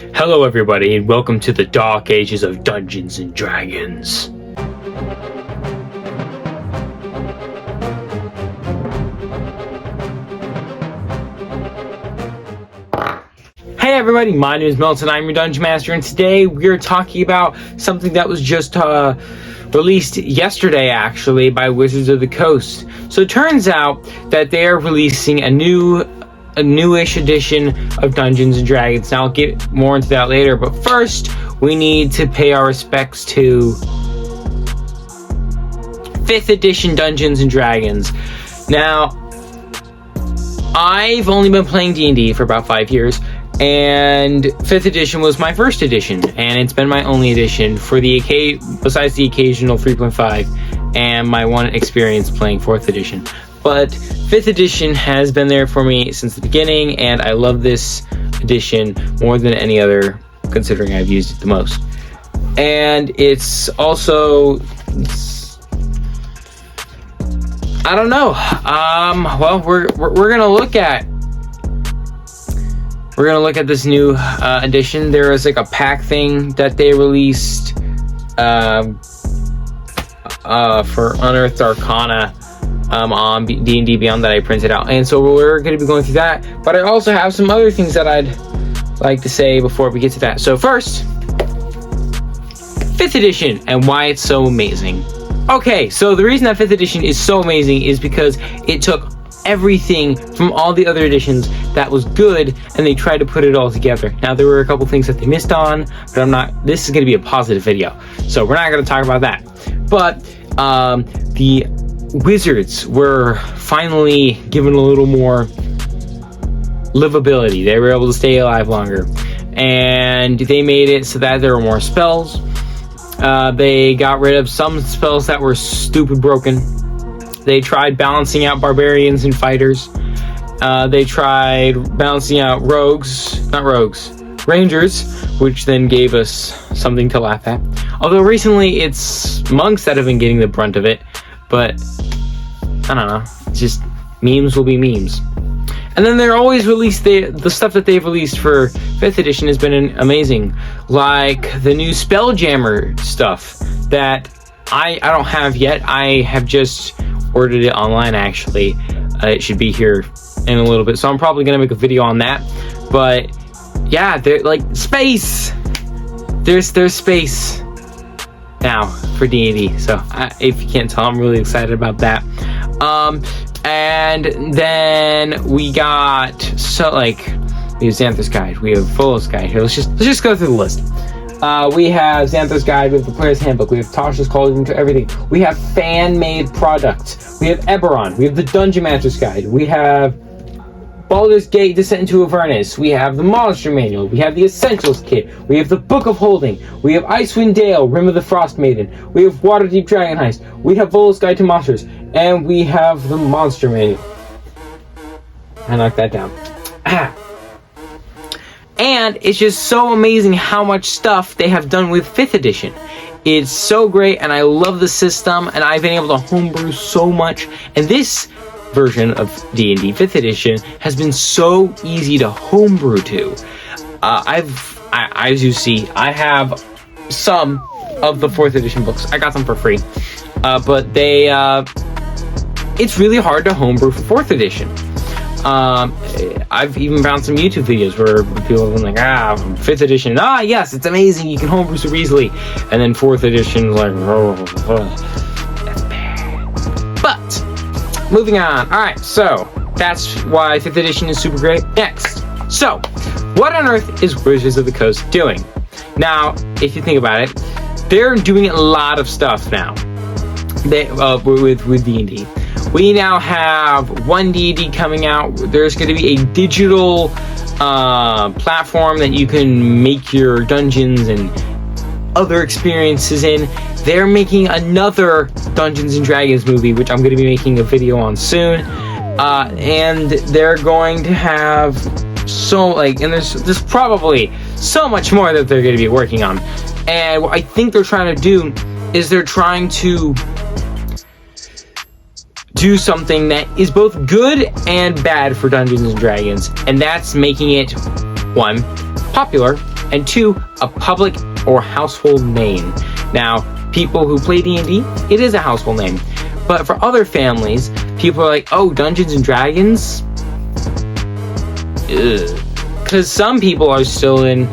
Hello everybody, and welcome to the Dark Ages of Dungeons and Dragons. Hey everybody, my name is Milton, I'm your Dungeon Master, and today we're talking about something that was just released yesterday actually by Wizards of the Coast. So it turns out that they are releasing a newish edition of Dungeons and Dragons. Now I'll get more into that later, but first we need to pay our respects to 5th edition Dungeons and Dragons. Now, I've only been playing D&D for about 5 years, and 5th edition was my first edition, and it's been my only edition for besides the occasional 3.5 and my one experience playing 4th edition. But 5th edition has been there for me since the beginning, and I love this edition more than any other, considering I've used it the most. And it's also, I don't know. Well, we're gonna look at this new edition. There is like a pack thing that they released for Unearthed Arcana on D&D Beyond that I printed out, and so we're going to be going through that. But I also have some other things that I'd like to say before we get to that. So first, 5th edition and why it's so amazing. Okay, so the reason that 5th edition is so amazing is because it took everything from all the other editions that was good and they tried to put it all together. Now there were a couple things that they missed on, but this is going to be a positive video, so we're not going to talk about that. But the Wizards were finally given a little more livability. They were able to stay alive longer, and they made it so that there were more spells. They got rid of some spells that were stupid broken. They tried balancing out barbarians and fighters. They tried balancing out rangers, which then gave us something to laugh at. Although recently it's monks that have been getting the brunt of it, but I don't know, it's just memes will be memes. And then they're always released, the stuff that they've released for 5th edition has been amazing, like the new Spelljammer stuff that I don't have yet. I have just ordered it online actually. It should be here in a little bit, so I'm probably gonna make a video on that. But yeah, they're like space. There's space now for D&D, so if you can't tell, I'm really excited about that. And then we got we have Xanthus Guide, we have Folos Guide. Here, let's just go through the list. We have Xanthus Guide, we have the Player's Handbook, we have Tasha's Cauldron to Everything, we have fan-made products, we have Eberron, we have the Dungeon Master's Guide, we have Baldur's Gate Descent into Avernus, we have the Monster Manual, we have the Essentials Kit, we have the Book of Holding, we have Icewind Dale, Rim of the Frost Maiden, we have Waterdeep Dragon Heist, we have Volos Guide to Monsters, and we have the Monster Manual. I knocked that down. And it's just so amazing how much stuff they have done with 5th edition. It's so great, and I love the system, and I've been able to homebrew so much. And this version of D&D 5th edition has been so easy to homebrew to. As you see, I have some of the 4th edition books. I got them for free. But it's really hard to homebrew for 4th edition. I've even found some YouTube videos where people have been like, 5th edition, yes, it's amazing, you can homebrew so easily. And then 4th edition is like, that's bad. But, moving on. Alright, so, that's why 5th edition is super great. Next, so, what on earth is Wizards of the Coast doing? Now, if you think about it, they're doing a lot of stuff now. With D&D. We now have 1D&D coming out. There's going to be a digital platform that you can make your dungeons and other experiences in. They're making another Dungeons and Dragons movie, which I'm going to be making a video on soon. And they're going to have and there's probably so much more that they're going to be working on. And what I think they're trying to do is they're trying to do something that is both good and bad for Dungeons and Dragons, and that's making it, one, popular, and 2, a public or household name. Now, people who play D&D, it is a household name. But for other families, people are like, oh, Dungeons and Dragons? Because some people are still in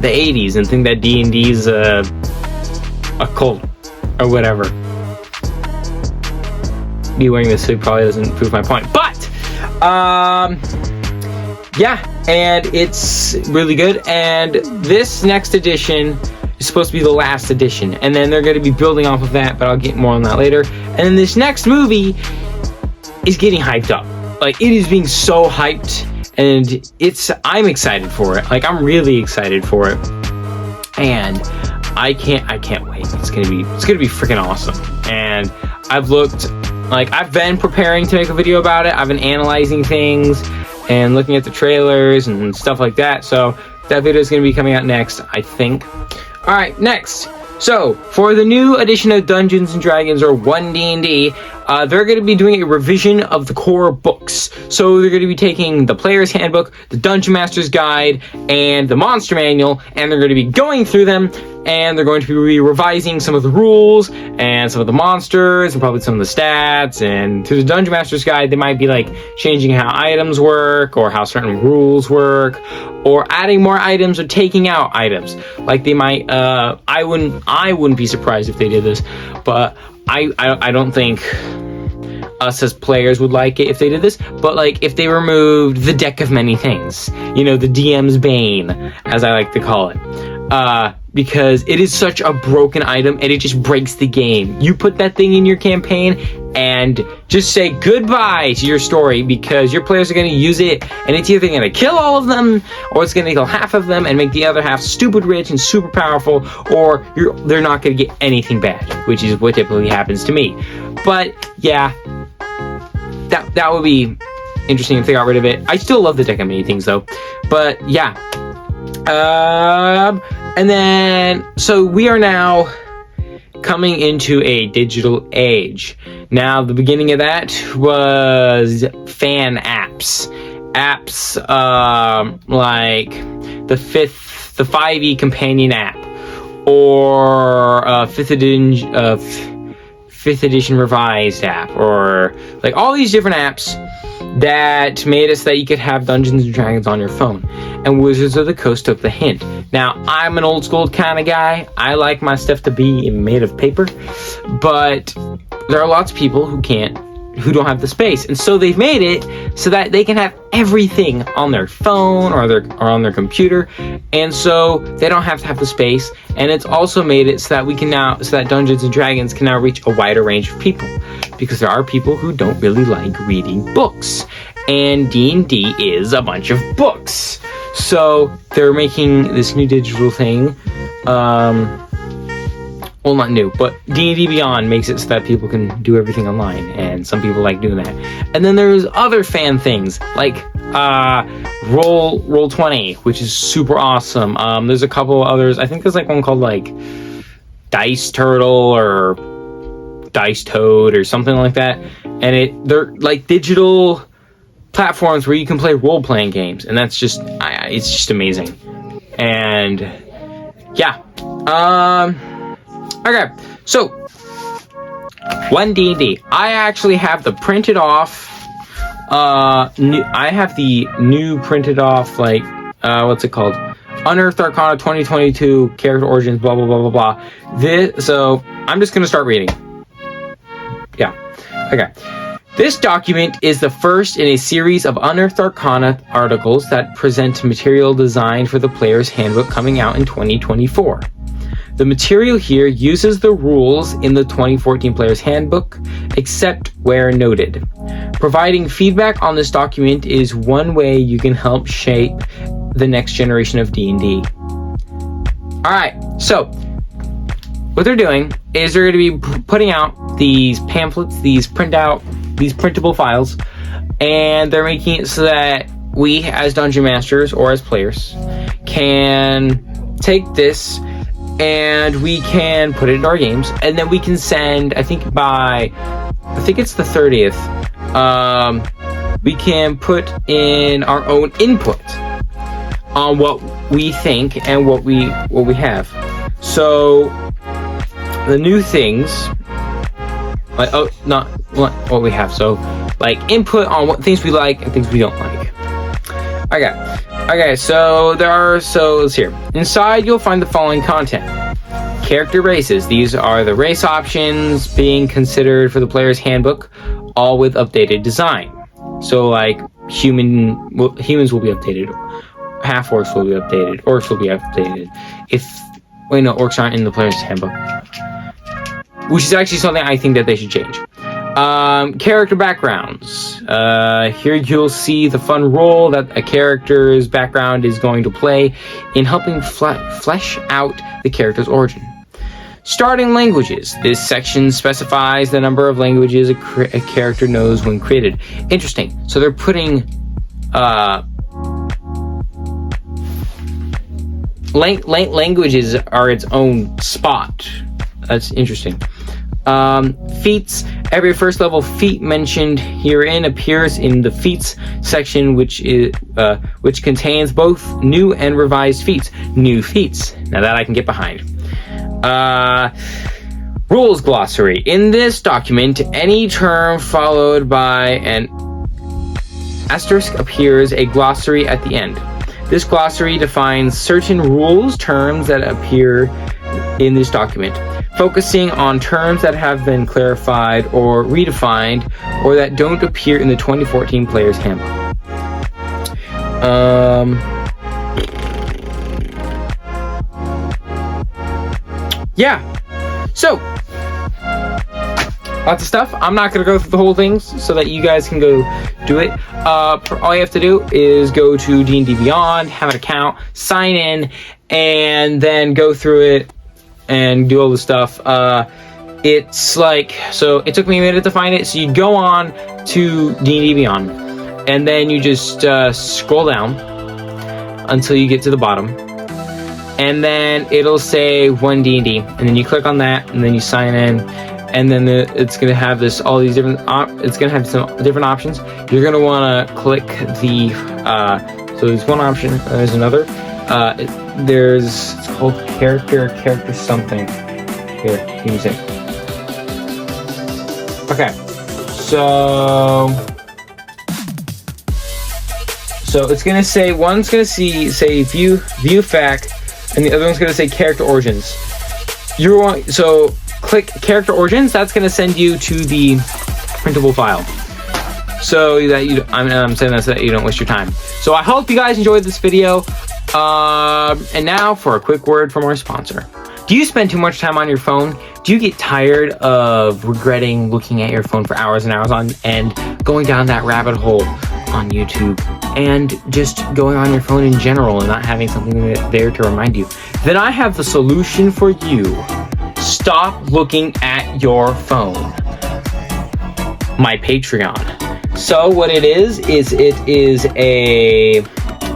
the 80s and think that D&D is a cult or whatever. Me wearing this suit probably doesn't prove my point. But, yeah, and it's really good. And this next edition is supposed to be the last edition, and then they're going to be building off of that, but I'll get more on that later. And then this next movie is getting hyped up. Like, it is being so hyped, and I'm excited for it. Like, I'm really excited for it, and I can't wait. It's gonna be freaking awesome. And I've been preparing to make a video about it. I've been analyzing things and looking at the trailers and stuff like that. So that video is going to be coming out next, I think. All right, next. So for the new edition of Dungeons and Dragons, or 1D&D, they're going to be doing a revision of the core books. So they're going to be taking the Player's Handbook, the Dungeon Master's Guide, and the Monster Manual, and they're going to be going through them, and they're going to be revising some of the rules and some of the monsters and probably some of the stats. And through the Dungeon Master's Guide, they might be like changing how items work or how certain rules work, or adding more items or taking out items. Like they might, I wouldn't be surprised if they did this, but I don't think us as players would like it if they did this. But like if they removed the deck of many things, you know, the DM's Bane, as I like to call it, because it is such a broken item and it just breaks the game. You put that thing in your campaign and just say goodbye to your story, because your players are going to use it, and it's either going to kill all of them, or it's going to kill half of them and make the other half stupid rich and super powerful, or they're not going to get anything bad, which is what typically happens to me. But yeah, that would be interesting if they got rid of it. I still love the deck of many things though. But yeah. And then, so we are now coming into a digital age. Now, the beginning of that was fan apps. Apps like the 5e companion app, or 5th edition revised app, or like all these different apps that made it so that you could have Dungeons and Dragons on your phone. And Wizards of the Coast took the hint. Now, I'm an old school kind of guy. I like my stuff to be made of paper, but there are lots of people who don't have the space, and so they've made it so that they can have everything on their phone or on their computer, and so they don't have to have the space. And it's also made it so that Dungeons and Dragons can now reach a wider range of people, because there are people who don't really like reading books, and D&D is a bunch of books. So they're making this new digital thing. Well, not new, but D&D Beyond makes it so that people can do everything online, and some people like doing that. And then there's other fan things like Roll20, which is super awesome. There's a couple others. I think there's like one called like Dice Turtle or Dice Toad or something like that. And they're like digital platforms where you can play role-playing games, and that's just it's just amazing. And yeah, okay, so 1D&D. I actually have the printed off. I have the new printed off, like what's it called? Unearthed Arcana 2022 character origins. Blah blah blah blah blah. So I'm just gonna start reading. Yeah. Okay. This document is the first in a series of Unearthed Arcana articles that present material designed for the Player's Handbook coming out in 2024. The material here uses the rules in the 2014 Player's Handbook, except where noted. Providing feedback on this document is one way you can help shape the next generation of D&D. Alright, so what they're doing is they're going to be putting out these pamphlets, these printable files, and they're making it so that we as Dungeon Masters or as players can take this and we can put it in our games, and then we can send, I think it's the 30th, we can put in our own input on what we think and what we have. So the new things, like not what we have. So like input on what things we like and things we don't like. Okay. So let's hear. Inside you'll find the following content. Character races. These are the race options being considered for the player's handbook, all with updated design. So like humans will be updated. Half orcs will be updated. Orcs will be updated. Orcs aren't in the player's handbook, which is actually something I think that they should change. Character backgrounds. Here you'll see the fun role that a character's background is going to play in helping flesh out the character's origin. Starting languages. This section specifies the number of languages a character knows when created. Interesting. So they're putting languages are its own spot. That's interesting. Feats. Every first level feat mentioned herein appears in the feats section, which contains both new and revised feats. New feats. Now that I can get behind. Rules glossary. In this document, any term followed by an asterisk appears a glossary at the end. This glossary defines certain rules terms that appear in this document, focusing on terms that have been clarified or redefined or that don't appear in the 2014 Player's Handbook. Yeah. So, lots of stuff. I'm not going to go through the whole thing so that you guys can go do it. All you have to do is go to D&D Beyond, have an account, sign in, and then go through it and do all the stuff. It's like, so it took me a minute to find it. So you go on to D&D Beyond, and then you just scroll down until you get to the bottom. And then it'll say 1 D&D, and then you click on that, and then you sign in, and then it's gonna have it's gonna have some different options. You're gonna want to click the so there's one option, there's another. It's called character something. Here, you can see. Okay, so it's gonna say one's gonna say view fact. And the other one's going to say character origins. So click character origins. That's going to send you to the printable file. So that I'm saying that so that you don't waste your time. So I hope you guys enjoyed this video. And now for a quick word from our sponsor. Do you spend too much time on your phone? Do you get tired of regretting looking at your phone for hours and hours on and going down that rabbit hole on YouTube and just going on your phone in general and not having something there to remind you? Then I have the solution for you. Stop looking at your phone. My Patreon. So what it is it is a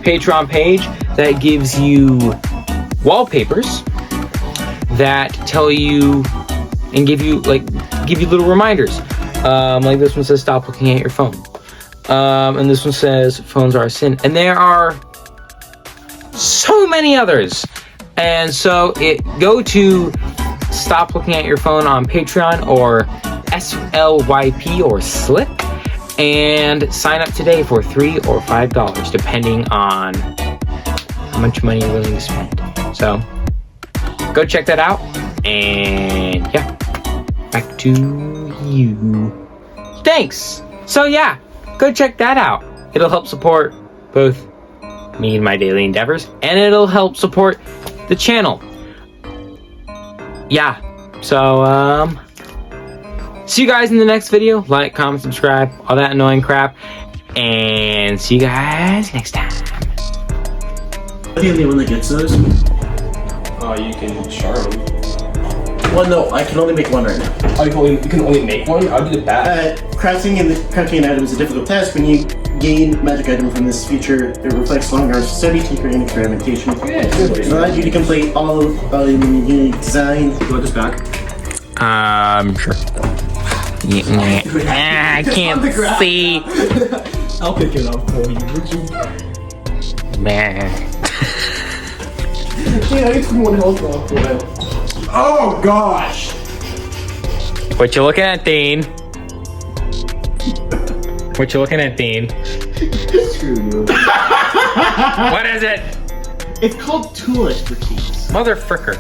Patreon page that gives you wallpapers that tell you and give you little reminders. Like this one says stop looking at your phone. And this one says phones are a sin. And there are so many others. And so go to stop looking at your phone on Patreon or SLYP or Slip and sign up today for $3 or $5 depending on how much money you're willing to spend. So go check that out, and yeah, back to you. Thanks. So yeah, go check that out. It'll help support both me and my daily endeavors, and it'll help support the channel. Yeah. So see you guys in the next video. Like, comment, subscribe, all that annoying crap, and see you guys next time. Are you the only one that gets those? You can shard them. Well, no, I can only make one right now. Oh, you can only make one? I'll do the best. Crafting an item is a difficult task. When you gain magic item from this feature, it reflects long hours of study, tinkering, and experimentation. It allows you to complete all unique design. Do you want this back? Sure. I can't see. I'll pick it up for you, would you? Man. Yeah, I get 21 health now. Oh gosh! What you looking at, Dean? What you looking at, Dean? Screw you. What is it? It's called tool expertise. Mother fricker.